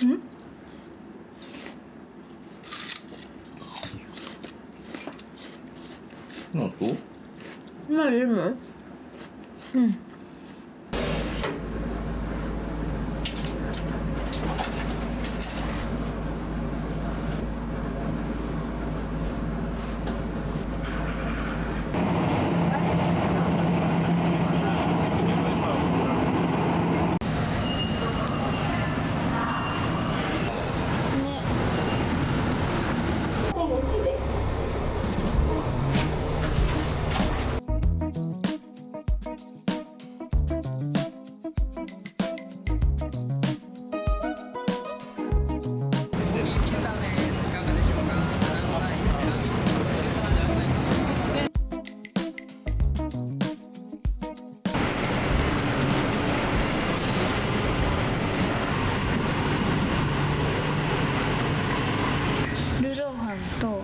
なんと？まあでもうん。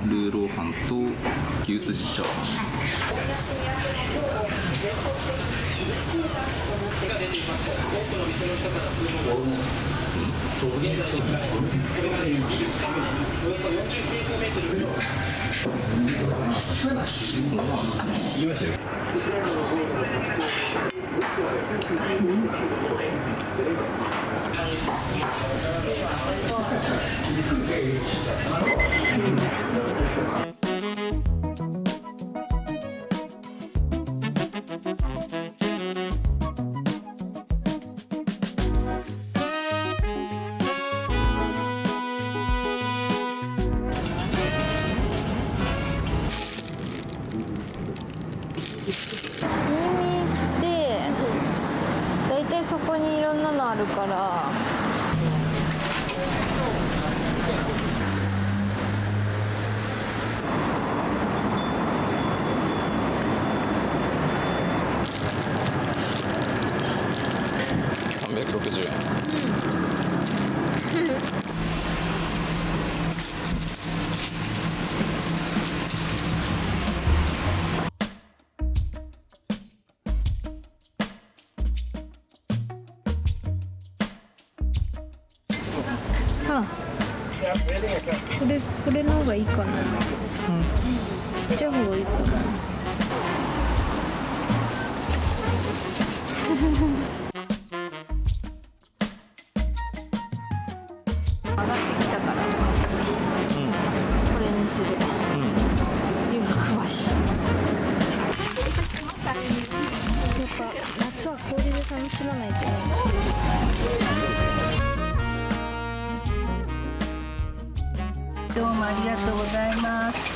ルーローハンと牛すじチャーハン。だいたいそこにいろんなのあるから。360円。あ、これの方がいいかな。ちっちゃい方がいいかな。上がってきたからこれにする。ゆうく詳しい。やっぱ夏は氷で楽しまないとね。どうもありがとうございます。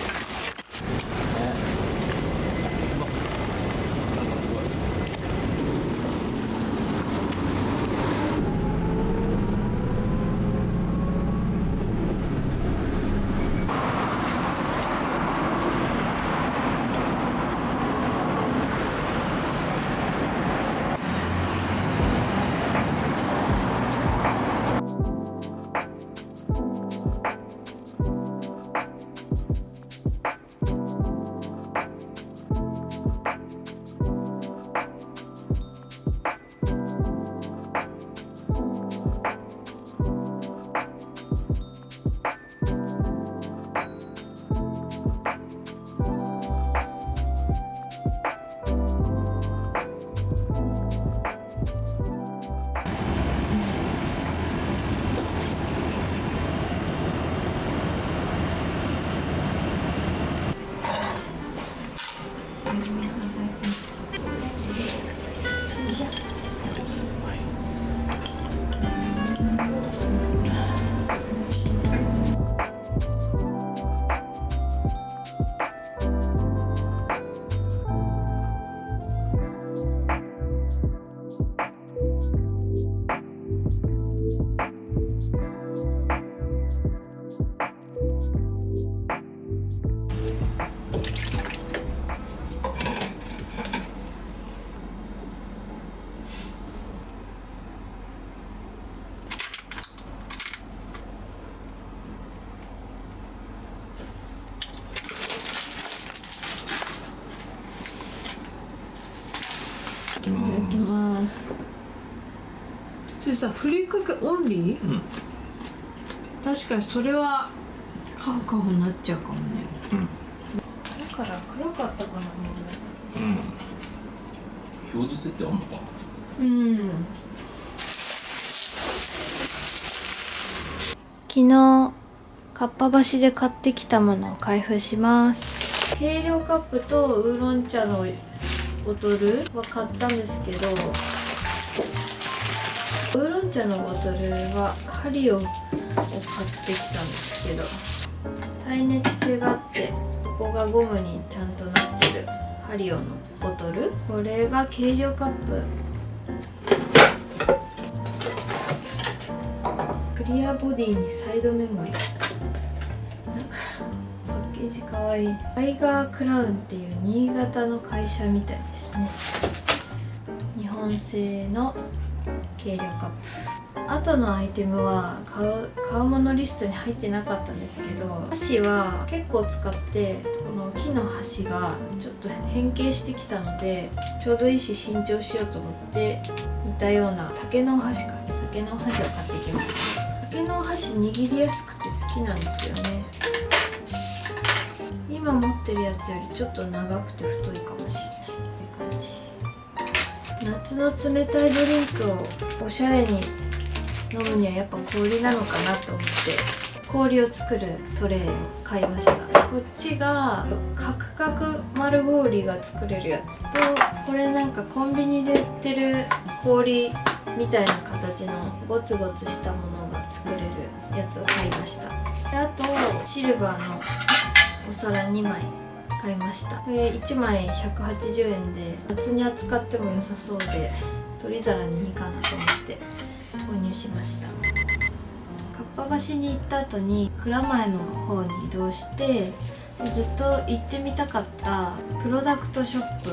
いただきます。それさ、ふりかけオンリー？うん。確かにそれはカホカホになっちゃうかもね。だから暗かったかな。表示設定あんのかな。昨日かっぱ橋で買ってきたものを開封します。計量カップとウーロン茶のボトルは買ったんですけど、ウーロン茶のボトルは針を買ってきたんですけど、耐熱性があってここがゴムにちゃんとなってるハリオのボトル。これが計量カップ。クリアボディにサイドメモリー。なんかパッケージかわいい。タイガークラウンっていう新潟の会社みたいですね。日本製の計量カップ。あとのアイテムは買うものリストに入ってなかったんですけど、箸は結構使ってこの木の箸がちょっと変形してきたので、ちょうどいいし新調しようと思って似たような竹の箸を買ってきました。竹の箸握りやすくて好きなんですよね。今持ってるやつよりちょっと長くて太いかもしれないって感じ。夏の冷たいドリンクをおしゃれに飲むにはやっぱ氷なのかなと思って氷を作るトレイを買いました。こっちがカクカク丸氷が作れるやつと、これなんかコンビニで売ってる氷みたいな形のゴツゴツしたものが作れるやつを買いました。であとシルバーのお皿2枚買いました。これ1枚180円で夏に扱っても良さそうで取り皿にいいかなと思って購入しました。かっぱ橋に行った後に蔵前の方に移動して、ずっと行ってみたかったプロダクトショップ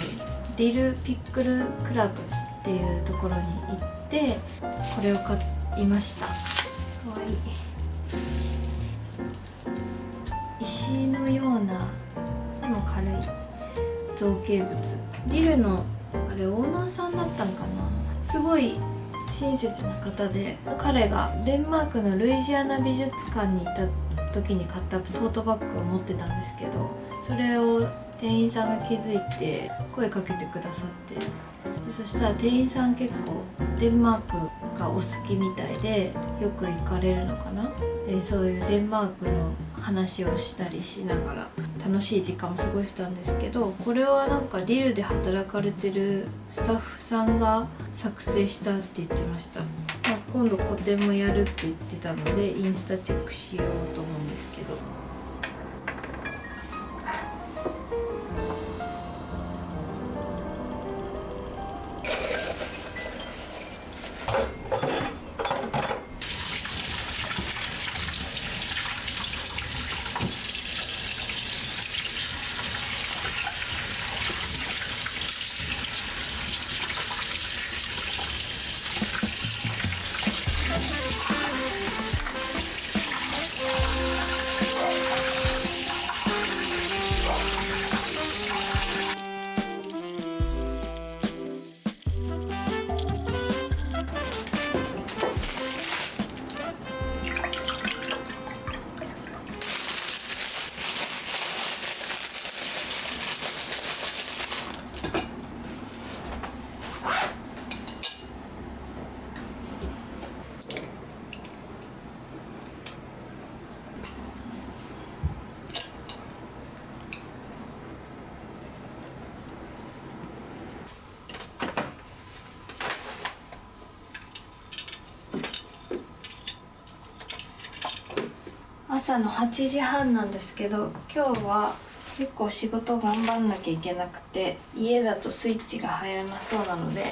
ディルピックルクラブっていうところに行ってこれを買いました。かわいい。石のようなでも軽い造形物。ディルのあれオーナーさんだったんかな。すごい親切な方で、彼がデンマークのルイジアナ美術館に行った時に買ったトートバッグを持ってたんですけど、それを店員さんが気づいて声かけてくださって、でそしたら店員さん結構デンマークがお好きみたいでよく行かれるのかな。でそういうデンマークの話をしたりしながら楽しい時間を過ごしたんですけど、これはなんかディルで働かれてるスタッフさんが作成したって言ってました。今度個展もやるって言ってたのでインスタチェックしようと思うんですけど。朝の8時半なんですけど、今日は結構仕事頑張んなきゃいけなくて、家だとスイッチが入らなそうなので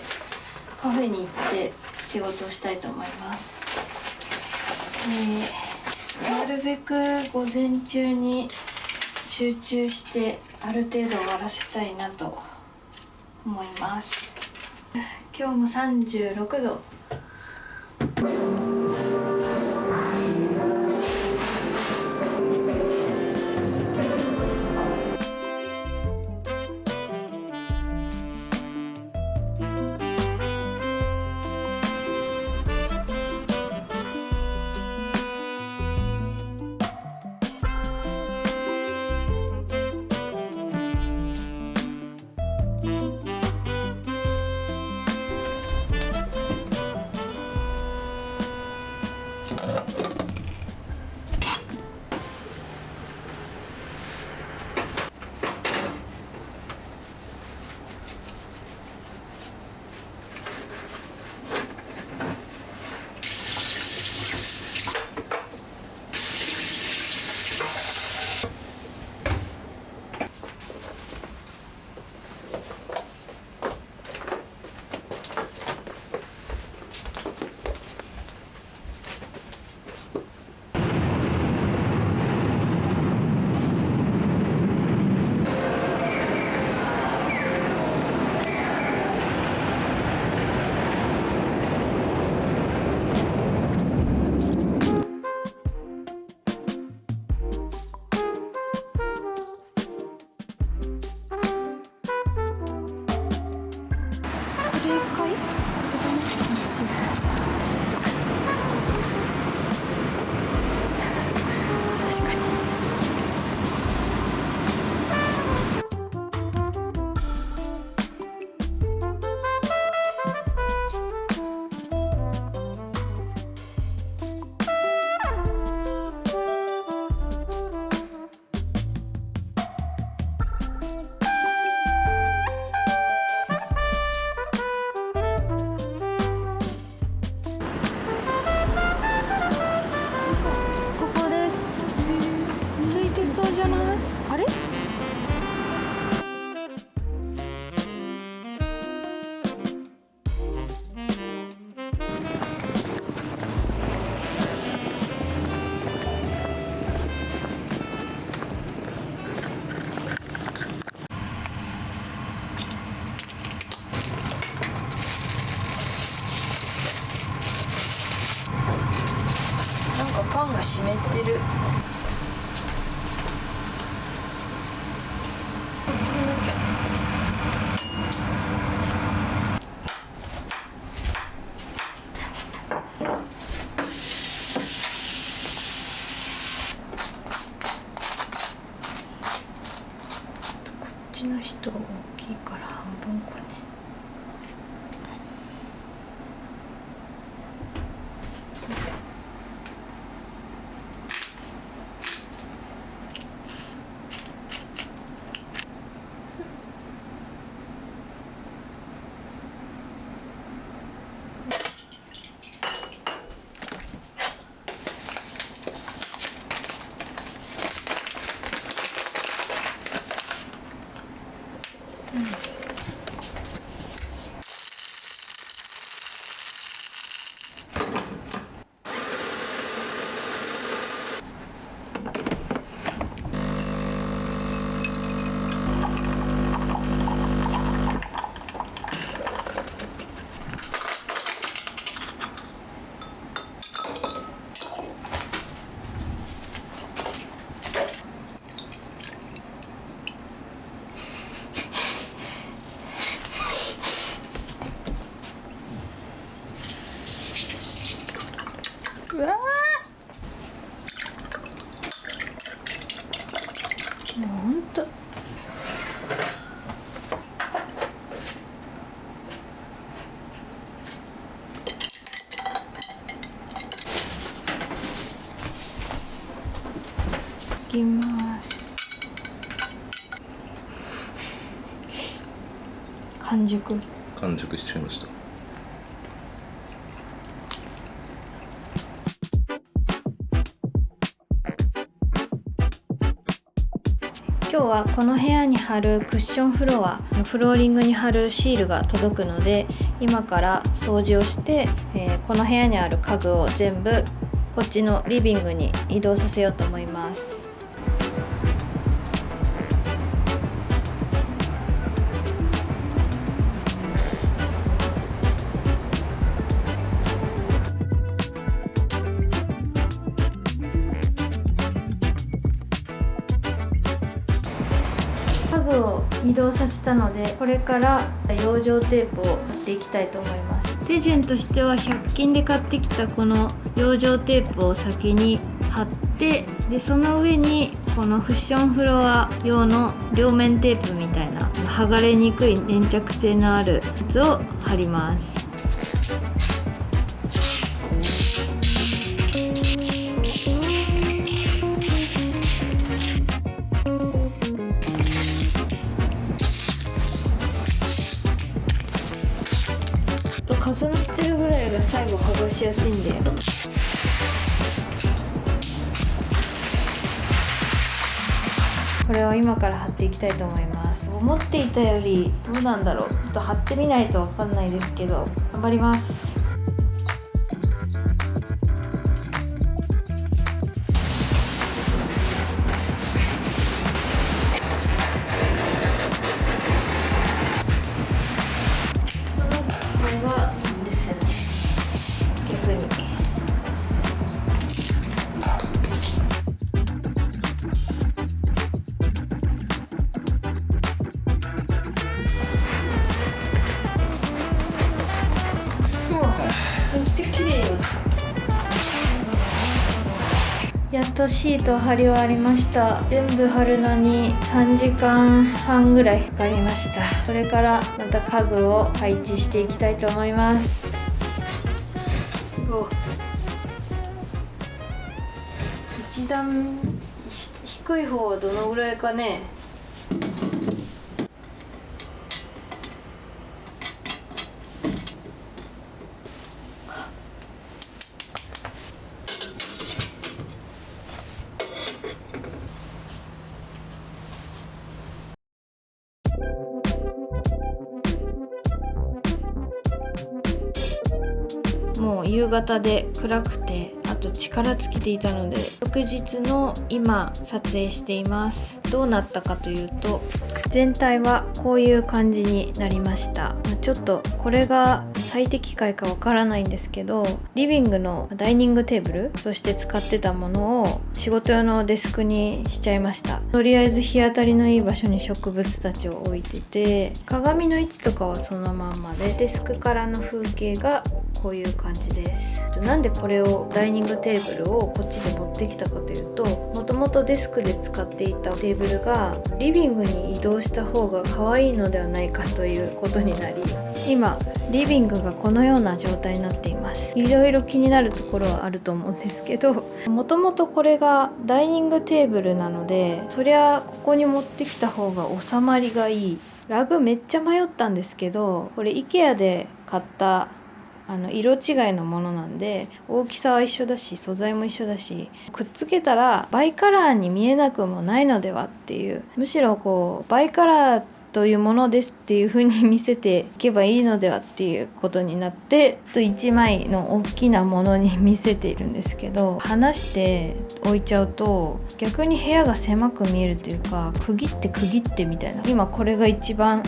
カフェに行って仕事をしたいと思います。なるべく午前中に集中してある程度終わらせたいなと思います。今日も36度。確かに。じゃない？あれ？なんかパンが湿ってる。こっちの人大きいから半分こね。うわー、もうほんといきます。完熟しちゃいました。今日はこの部屋に貼るクッションフロアのフローリングに貼るシールが届くので、今から掃除をして、この部屋にある家具を全部こっちのリビングに移動させようと思います。家具を移動させたので、これから養生テープを貼っていきたいと思います。手順としては100均で買ってきたこの養生テープを先に貼って、でその上にこのクッションフロア用の両面テープみたいな剥がれにくい粘着性のあるやつを貼ります。構剥がしやすいんで。これを今から貼っていきたいと思います。思っていたよりどうなんだろう、ちょっと貼ってみないと分かんないですけど、頑張ります。これはですよね、逆に。めっちゃ綺麗よ。やっとシート貼り終わりました。全部貼るのに3時間半ぐらいかかりました。これからまた家具を配置していきたいと思います。一段低い方はどのぐらいかね。もう夕方で暗くて、あと力尽きていたので、翌日の今撮影しています。どうなったかというと、全体はこういう感じになりました。ちょっとこれが最適解かわからないんですけど、リビングのダイニングテーブルとして使ってたものを仕事用のデスクにしちゃいました。とりあえず日当たりのいい場所に植物たちを置いてて、鏡の位置とかはそのまんまで、デスクからの風景がこういう感じです。なんでこれをダイニングテーブルをこっちで持ってきたかというと、もともとデスクで使っていたテーブルがリビングに移動した方が可愛いのではないかということになり、今リビングがこのような状態になっています。いろいろ気になるところはあると思うんですけど、もともとこれがダイニングテーブルなので、そりゃここに持ってきた方が収まりがいい。ラグめっちゃ迷ったんですけど、これ IKEA で買った色違いのものなんで、大きさは一緒だし素材も一緒だし、くっつけたらバイカラーに見えなくもないのではっていう、むしろこうバイカラーというものですっていう風に見せていけばいいのではっていうことになって、1枚の大きなものに見せているんですけど、離して置いちゃうと逆に部屋が狭く見えるというか、区切ってみたいな。今これが一番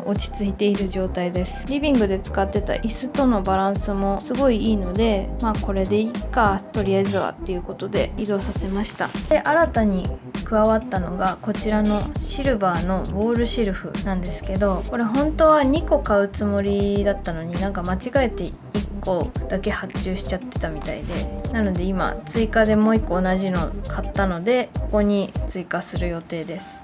落ち着いている状態です。リビングで使ってた椅子とのバランスもすごいいいので、まあこれでいいかとりあえずはっていうことで移動させました。で、新たに加わったのがこちらのシルバーのウォールシェルフなんですけど、これ本当は2個買うつもりだったのに、なんか間違えて1個だけ発注しちゃってたみたいで、なので今追加でもう1個同じの買ったので、ここに追加する予定です。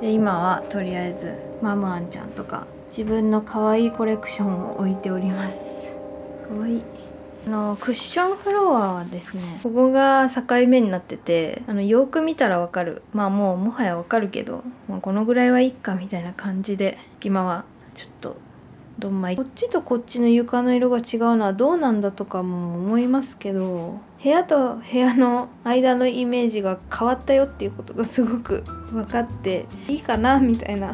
で、今はとりあえずマムアンちゃんとか自分の可愛いコレクションを置いております。可愛い。クッションフロアはですね、ここが境目になってて、よく見たらわかる。まあもはやわかるけど、まあ、このぐらいはいいかみたいな感じで、隙間はちょっとどんまい。こっちとこっちの床の色が違うのはどうなんだとかも思いますけど、部屋と部屋の間のイメージが変わったよっていうことがすごく分かって、いいかなみたいな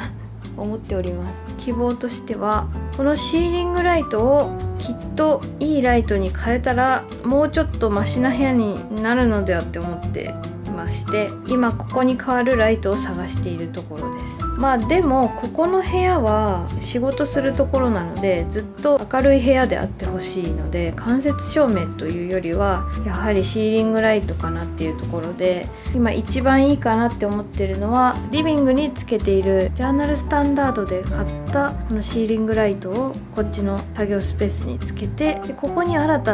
思っております。希望としては、このシーリングライトをきっといいライトに変えたらもうちょっとマシな部屋になるのではって思っていまして、今ここに変わるライトを探しているところです。まあでもここの部屋は仕事するところなので、ずっと明るい部屋であってほしいので、間接照明というよりはやはりシーリングライトかなっていうところで、今一番いいかなって思ってるのは、リビングにつけているジャーナルスタンダードで買ったこのシーリングライトをこっちの作業スペースにつけて、でここに新た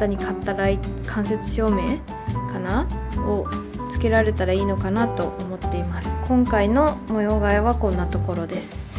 に買った間接照明かなをつけられたらいいのかなと思っています。今回の模様替えはこんなところです。